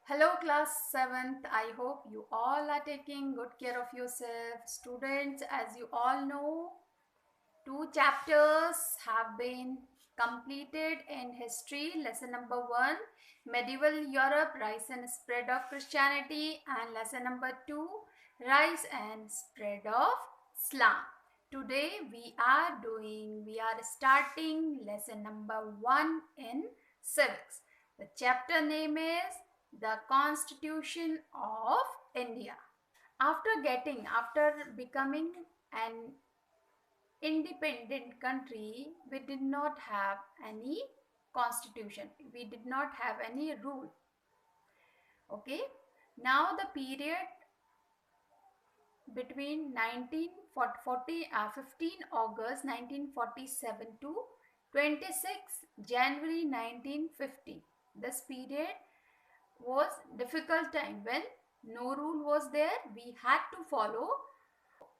Hello class 7th. I hope you all are taking good care of yourself. Students, as you all know, two chapters have been completed in history. Lesson number 1, Medieval Europe, Rise and Spread of Christianity, and lesson number 2, Rise and Spread of Islam. Today we are starting lesson number 1 in civics. The chapter name is The Constitution of India. After becoming an independent country, we did not have any constitution. We did not have any rule. Okay. Now the period between 15 August 1947 to 26 January 1950. This period was difficult time when no rule was there. We had to follow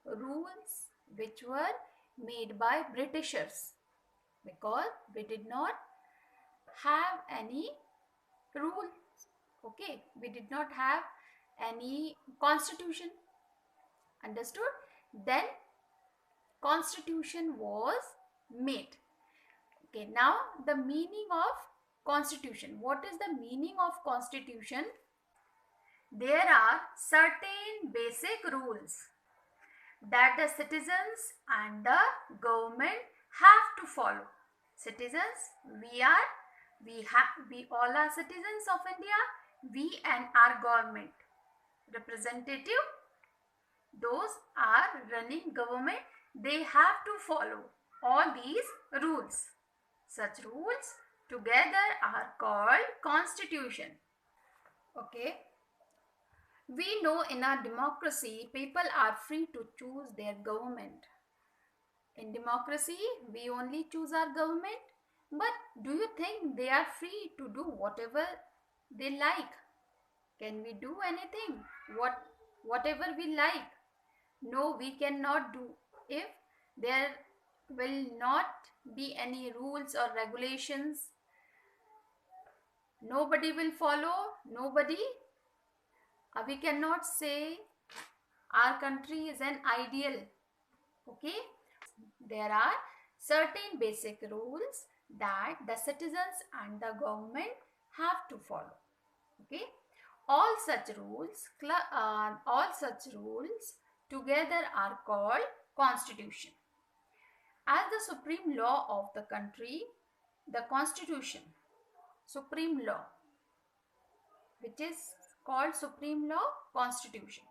rules which were made by Britishers because we did not have any rules. Okay, we did not have any constitution. Understood? Then constitution was made. Okay, now the meaning of constitution. What is the meaning of constitution? There are certain basic rules that the citizens and the government have to follow. Citizens, we all are citizens of India. We and our government representative, those are running government, they have to follow all these rules. Such rules together are called constitution. Okay. We know in our democracy, people are free to choose their government. In democracy, we only choose our government. But do you think they are free to do whatever they like? Can we do anything? Whatever we like? No, we cannot do. If there will not be any rules or regulations, nobody will follow. We cannot say our country is an ideal. Okay, there are certain basic rules that the citizens and the government have to follow. Okay, all such rules together are called constitution. As the supreme law of the country, the constitution, supreme law, which is called supreme law, constitution,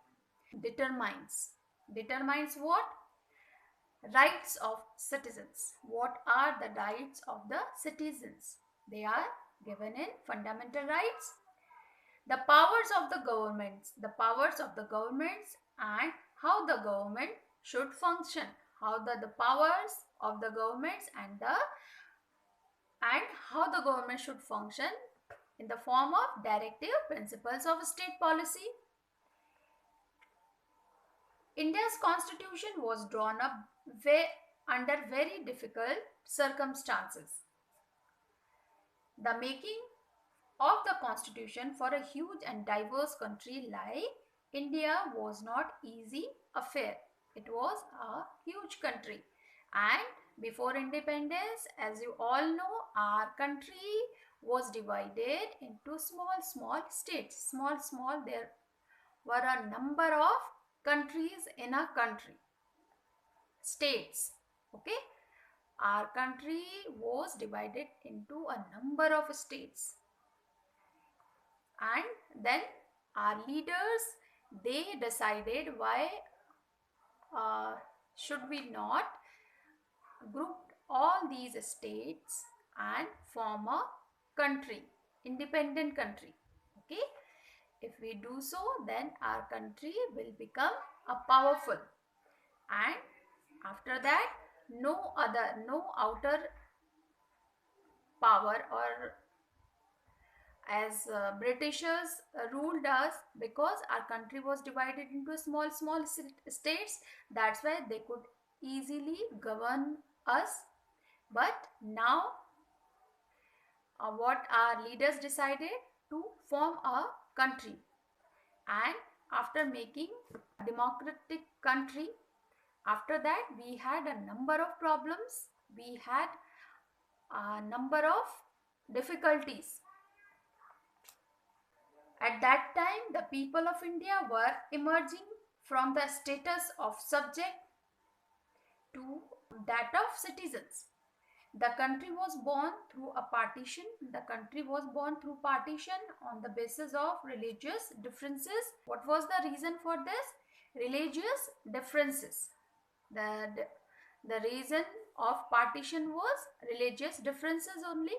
determines what? Rights of citizens. What are the rights of the citizens? They are given in fundamental rights. The powers of the governments and how the government should function. How the powers of the governments and how the government should function in the form of directive principles of state policy. India's constitution was drawn up under very difficult circumstances. The making of the constitution for a huge and diverse country like India was not easy affair. It was a huge country, and before independence, as you all know, our country was divided into small states. There were a number of countries in a country. States. Okay. Our country was divided into a number of states. And then our leaders, they decided why should we not group all these states and form a country, independent country. Okay. If we do so, then our country will become a powerful, and after that no outer power or as Britishers ruled us, because our country was divided into small states. That's why they could easily govern us. But now what our leaders decided to form a country. And after making a democratic country, after that we had a number of problems, we had a number of difficulties. At that time, the people of India were emerging from the status of subject to that of citizens. The country was born through a partition. The country was born through partition on the basis of religious differences. What was the reason for this? Religious differences. The reason of partition was religious differences only.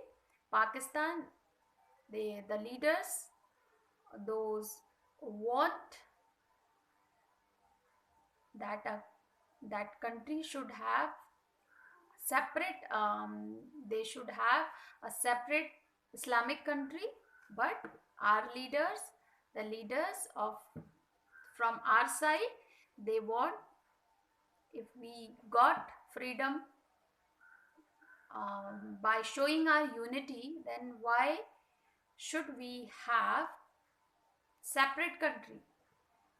Pakistan, the leaders, those want that country should have separate, they should have a separate Islamic country, but our leaders, the leaders of from our side, they want, if we got freedom by showing our unity, then why should we have separate country?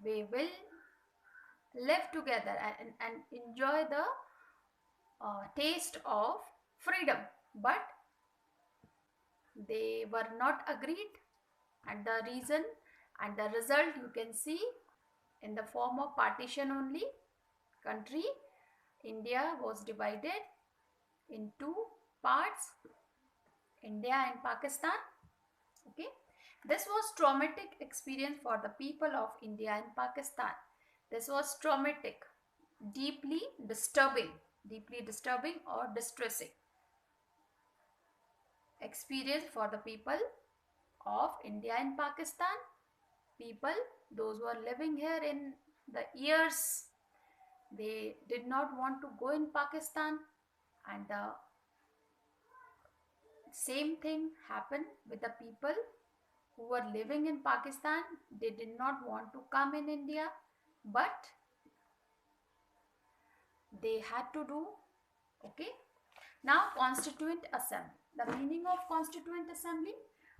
We will live together and enjoy the taste of freedom, but they were not agreed, and the reason and the result you can see in the form of partition only. Country India was divided in two parts, India and Pakistan. Okay, this was traumatic experience for the people of India and Pakistan. This was traumatic, deeply disturbing or distressing experience for the people of India and Pakistan. People, those who are living here in the years, they did not want to go in Pakistan, and the same thing happened with the people who were living in Pakistan. They did not want to come in India, but they had to do. Okay, now Constituent Assembly. The meaning of Constituent Assembly: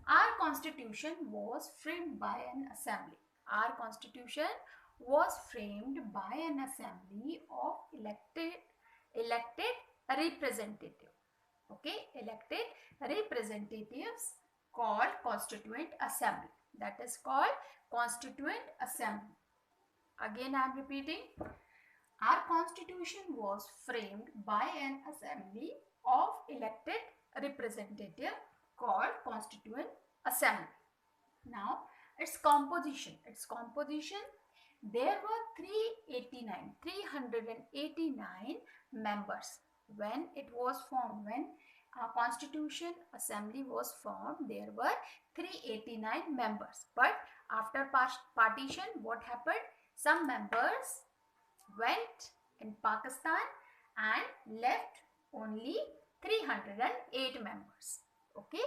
our constitution was framed by an assembly. Our constitution was framed by an assembly of elected representative. Okay, elected representatives called Constituent Assembly. That is called Constituent Assembly. Again I am repeating, our constitution was framed by an assembly of elected representative called Constituent Assembly. Now its composition. There were 389 members when it was formed. When our Constitution Assembly was formed, there were 389 members. But after partition, what happened? Some members went in Pakistan and left only 308 members. Okay,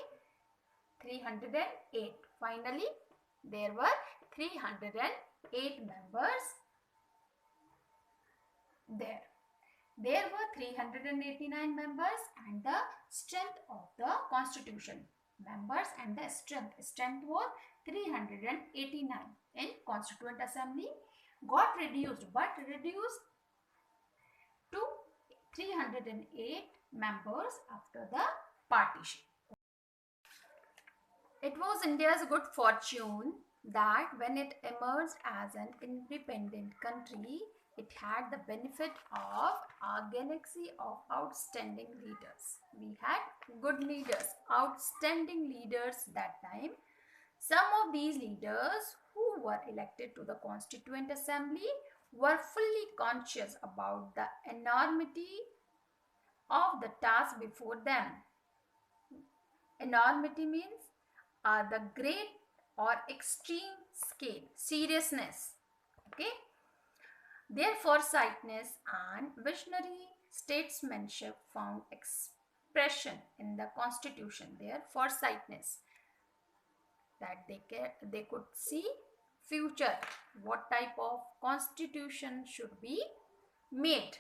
308. Finally, there were 308 members there. There were 389 members, and the strength of the constitution, members and the strength was 389 in Constituent Assembly, got reduced, but reduced to 308 members after the partition. It was India's good fortune that when it emerged as an independent country, it had the benefit of a galaxy of outstanding leaders. We had good leaders, outstanding leaders that time. Some of these leaders who were elected to the Constituent Assembly were fully conscious about the enormity of the task before them. Enormity means the great or extreme scale, seriousness. Okay. Their foresightness and visionary statesmanship found expression in the Constitution. Their foresightness, that they could see future, what type of constitution should be made.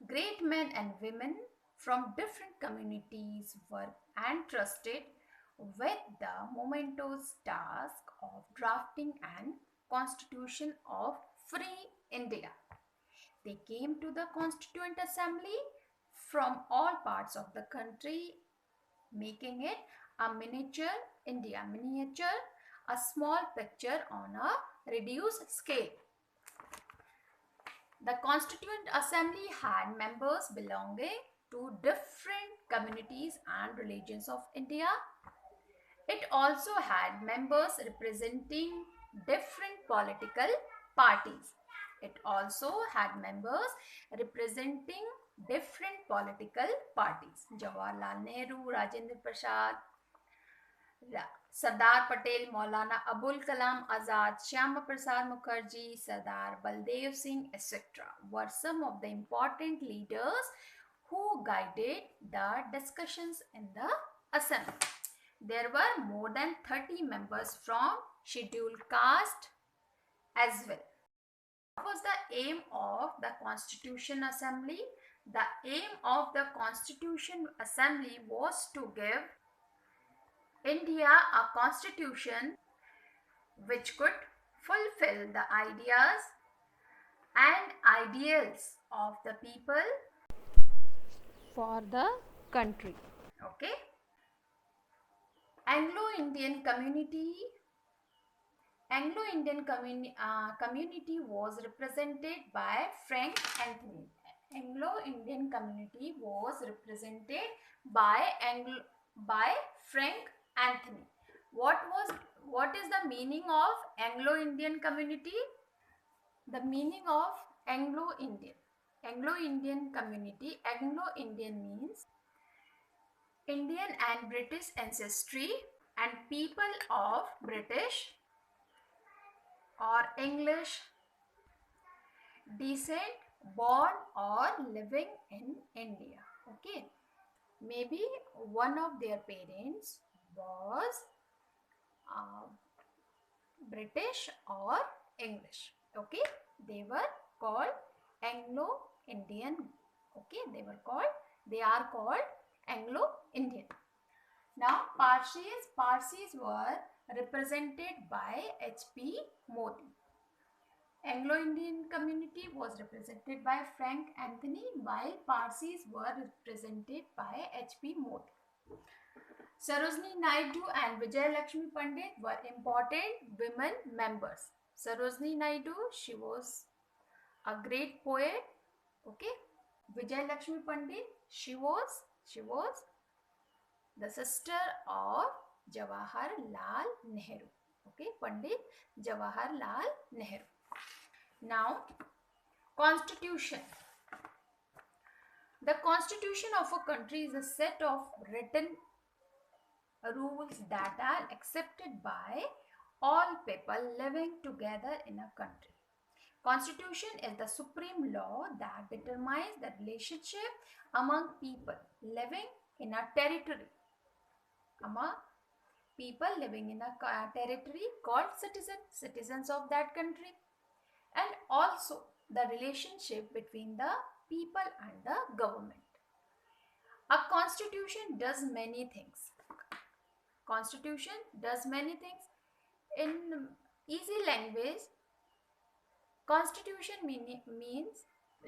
Great men and women from different communities were entrusted with the momentous task of drafting an constitution of free India. They came to the Constituent Assembly from all parts of the country, making it a miniature India, a small picture on a reduced scale. The Constituent Assembly had members belonging to different communities and religions of India. It also had members representing different political parties. It also had members representing different political parties. Jawaharlal Nehru, Rajendra Prasad, Sardar Patel, Maulana Abul Kalam Azad, Shyama Prasad Mukherjee, Sardar Baldev Singh, etc. were some of the important leaders who guided the discussions in the assembly. There were more than 30 members from scheduled caste as well. What was the aim of the Constitution Assembly? The aim of the Constitution Assembly was to give India a constitution which could fulfill the ideas and ideals of the people for the country. Okay. Anglo-Indian community was represented by Frank Anthony. Anglo-Indian community was represented by Frank Anthony. What is the meaning of Anglo-Indian community? The meaning of Anglo-Indian community. Anglo-Indian means Indian and British ancestry and people of British or English descent, born or living in India. Okay, maybe one of their parents was British or English. Okay, they were called Anglo-Indian. Okay, they are called Anglo-Indian. Now Parsis were represented by H.P. Modi. Anglo-Indian community was represented by Frank Anthony, while Parsis were represented by H.P. Modi. Sarojini Naidu and Vijay Lakshmi Pandit were important women members. Sarojini Naidu, she was a great poet. Okay. Vijay Lakshmi Pandit, she was the sister of Jawaharlal Nehru. Okay, Pandit Jawaharlal Nehru. Now, Constitution. The Constitution of a country is a set of written rules that are accepted by all people living together in a country. Constitution is the supreme law that determines the relationship among people living in a territory. Among people living in a territory called citizens of that country, and also the relationship between the people and the government. A constitution does many things. Constitution does many things. In easy language, constitution means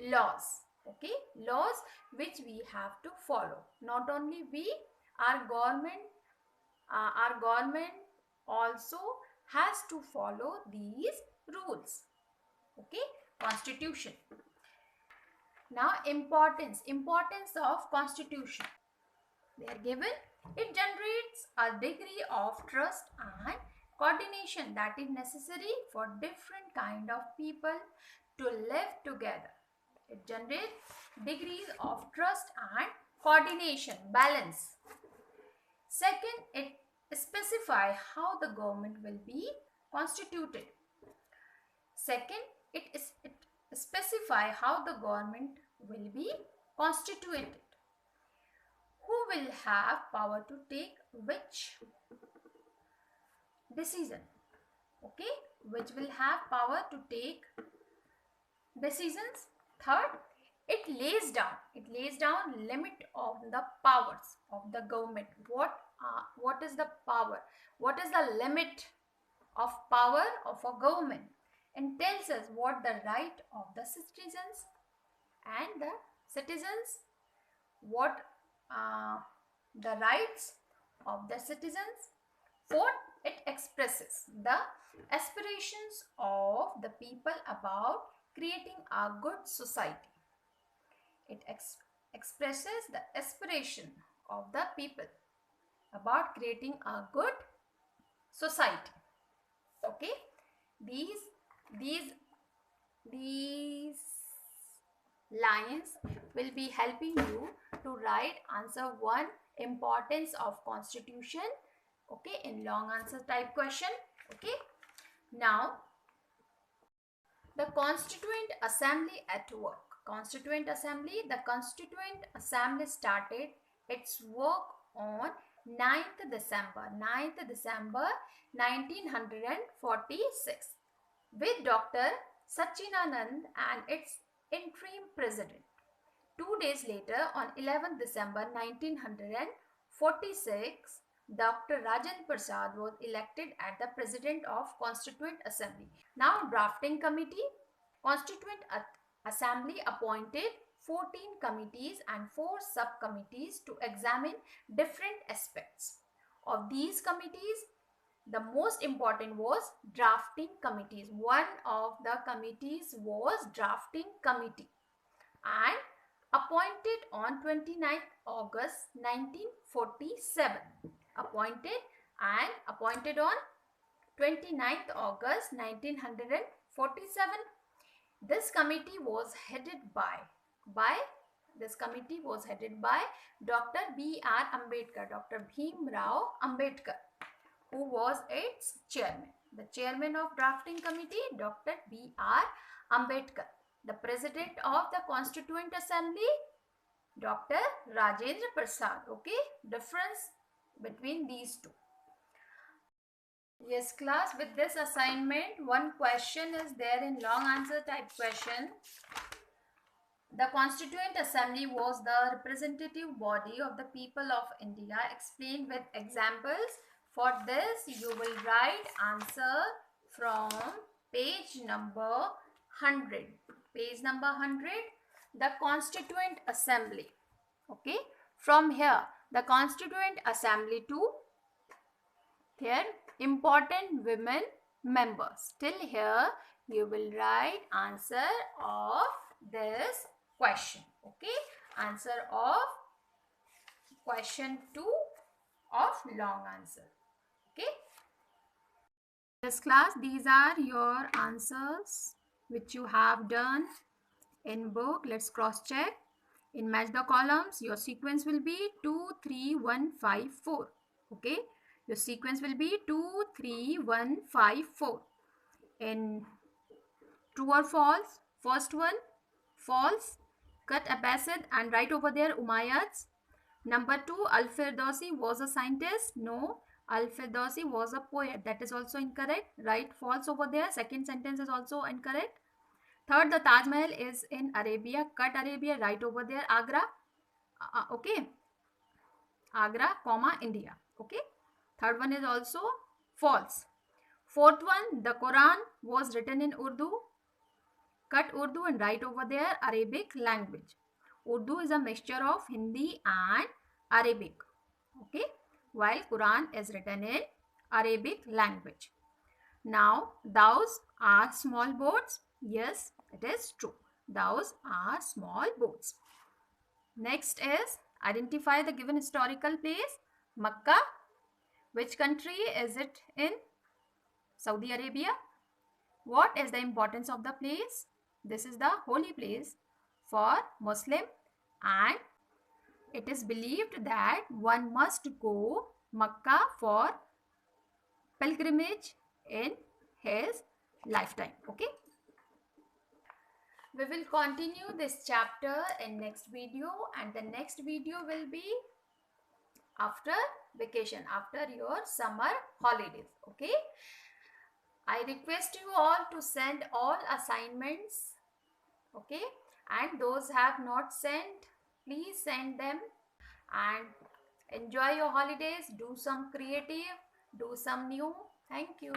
laws. Okay, laws which we have to follow. Not only we, our government also has to follow these rules. Okay, constitution. Now, importance of constitution. They are given. It generates a degree of trust and coordination that is necessary for different kind of people to live together. It generates degrees of trust and coordination, balance. Second, it specifies how the government will be constituted. Second, it specifies how the government will be constituted. Who will have power to take which decision? Okay, which will have power to take decisions. Third, it lays down limit of the powers of the government. What what is the power, what is the limit of power of a government, and tells us what the right of the citizens and the citizens, what the rights of the citizens. Fourth, it expresses the aspirations of the people about creating a good society. It expresses the aspiration of the people about creating a good society. Okay, these lines will be helping you to write answer 1, importance of constitution, okay, in long answer type question. Okay, now the Constituent Assembly at work. Constituent Assembly. The Constituent Assembly started its work on 9th December 1946 with Dr. Sachinanand and its interim president. 2 days later, on 11th December 1946, Dr. Rajendra Prasad was elected as the President of Constituent Assembly. Now, Drafting Committee. Constituent Assembly appointed 14 committees and 4 subcommittees to examine different aspects. Of these committees, the most important was Drafting Committees. One of the committees was Drafting Committee and appointed on 29th August 1947. Appointed on 29th August 1947. This committee was headed by Dr. B.R. Ambedkar, Dr. Bhim Rao Ambedkar, who was its chairman. The chairman of Drafting Committee, Dr. B.R. Ambedkar. The president of the Constituent Assembly, Dr. Rajendra Prasad. Okay, difference between these two. Yes, class, with this assignment, one question is there in long answer type question. The Constituent Assembly was the representative body of the people of India. Explained with examples. For this, you will write answer from page number 100. Page number 100, the Constituent Assembly. Okay, from here, the Constituent Assembly to here, important women members. Till here, you will write answer of this question. Okay, answer of question 2 of long answer. Okay, this class, these are your answers which you have done in book. Let's cross check. In match the columns, your sequence will be 2, 3, 1, 5, 4. Okay, your sequence will be 2, 3, 1, 5, 4. In true or false, first one, false. Cut Abbasid and write over there Umayyads. Number 2, Al-Firdausi was a scientist. No, Al-Firdausi was a poet. That is also incorrect. Write false over there. Second sentence is also incorrect. Third, the Taj Mahal is in Arabia. Cut Arabia, write over there Agra. Okay. Agra, comma, India. Okay. Third one is also false. Fourth one, the Quran was written in Urdu. Cut Urdu and write over there Arabic language. Urdu is a mixture of Hindi and Arabic. Okay. While Quran is written in Arabic language. Now, those are small boats. Yes, it is true. Those are small boats. Next is identify the given historical place. Makkah. Which country is it in? Saudi Arabia. What is the importance of the place? This is the holy place for Muslim and it is believed that one must go Makkah for pilgrimage in his lifetime. Okay. We will continue this chapter in next video and the next video will be after vacation, after your summer holidays. Okay. I request you all to send all assignments. Okay. And those have not sent, please send them. And Enjoy your holidays. Do some creative. Do some new. Thank you.